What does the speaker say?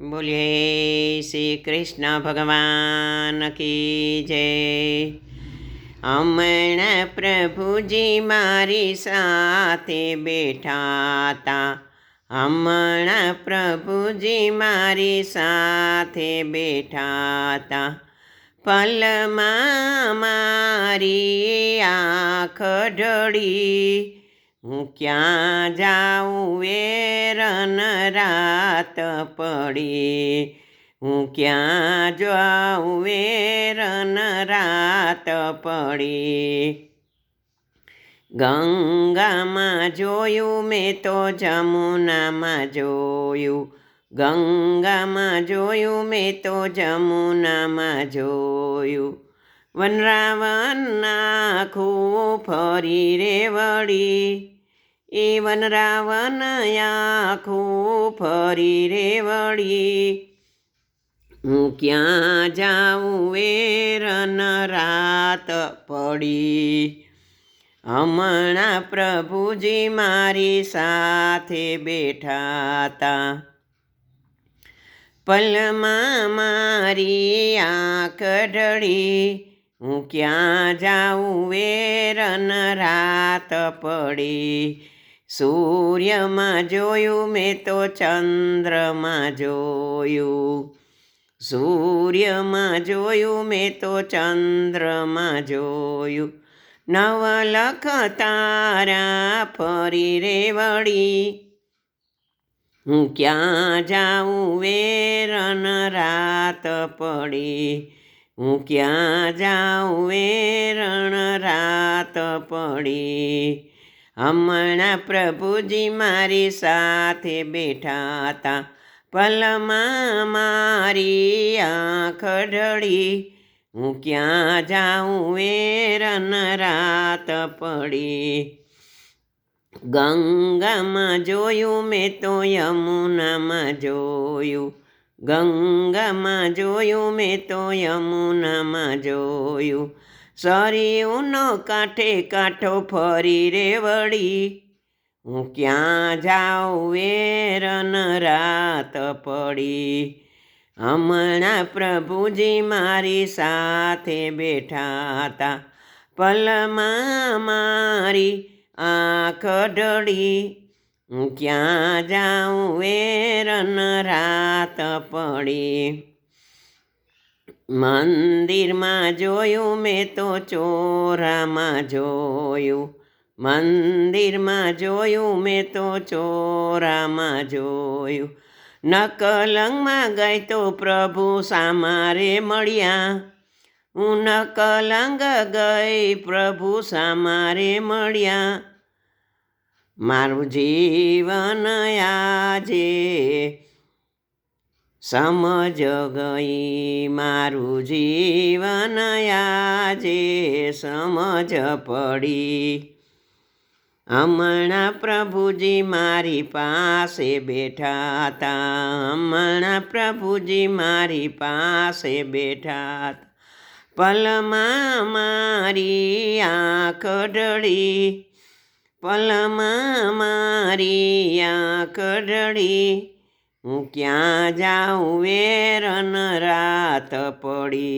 बोलिए श्री कृष्ण भगवान की जय। हमણાં પ્રભુજી મારી સાથે બેઠા તા, હમણાં પ્રભુજી મારી સાથે બેઠા તા, પલમાં મારી આંખ ઢળી, હું ક્યાં જાઉં વેરન રાત પડી, હું ક્યાં જાઉં વેરન રાત પડી. ગંગામાં જોયું મેં તો જમુનામાં જોયું, ગંગામાં જોયું મેં તો જમુનામાં જોયું, વનરાવન આખું ફરી રે વળી, એ વનરાવન આખું ફરી રે વળી, હું ક્યાં જાઉં વેરન રાત પડી. હમણાં પ્રભુજી મારી સાથે બેઠા તા, પલમાં મારી આંખ ઢળી, હું ક્યાં જાઉં વેરન રાત પડી. સૂર્યમાં જોયું મેં તો ચંદ્રમાં જોયું, સૂર્યમાં જોયું મેં તો ચંદ્રમાં જોયું, નવલખ તારા ફરી રે વળી, હું ક્યાં જાઉં વેરન રાત પડી, હું ક્યાં જાઉં વેરણ રાત પડી. હમણાં પ્રભુજી મારી સાથે બેઠા તા, પલમાં મારી આંખ ઢળી, હું ક્યાં જાઉં વેરન રાત પડી. ગંગામાં જોયું મેં તો યમુનામાં જોયું, ગંગામાં જોયું મેં તો યમુનામાં જોયું, સરયુનો કાંઠે કાંઠો ફરી રે વળી, હું ક્યાં જાઉં વેરન રાત પડી. હમણાં પ્રભુજી મારી સાથે બેઠા તા, પલમાં મારી આંખ ઢળી, હું ક્યાં જાઉં વેરન રાત પડી. મંદિરમાં જોયું મેં તો ચોરામાં જોયું, મંદિરમાં જોયું મેં તો ચોરામાં જોયું, નકલંગમાં ગઈ તો પ્રભુ સામારે મળ્યા, હું નકલંગ ગઈ પ્રભુ સામારે મળ્યા, મારું જીવન આજે સમજ ગઈ, મારું જીવન આજે સમજ પડી. હમણાં પ્રભુજી મારી પાસે બેઠા તા, હમણાં પ્રભુજી મારી પાસે બેઠા તા, પલમાં મારી આંખ ઢળી, પલમાં મારી આંખ ઢળી, હું ક્યાં જાઉં વેરન રાત પડી.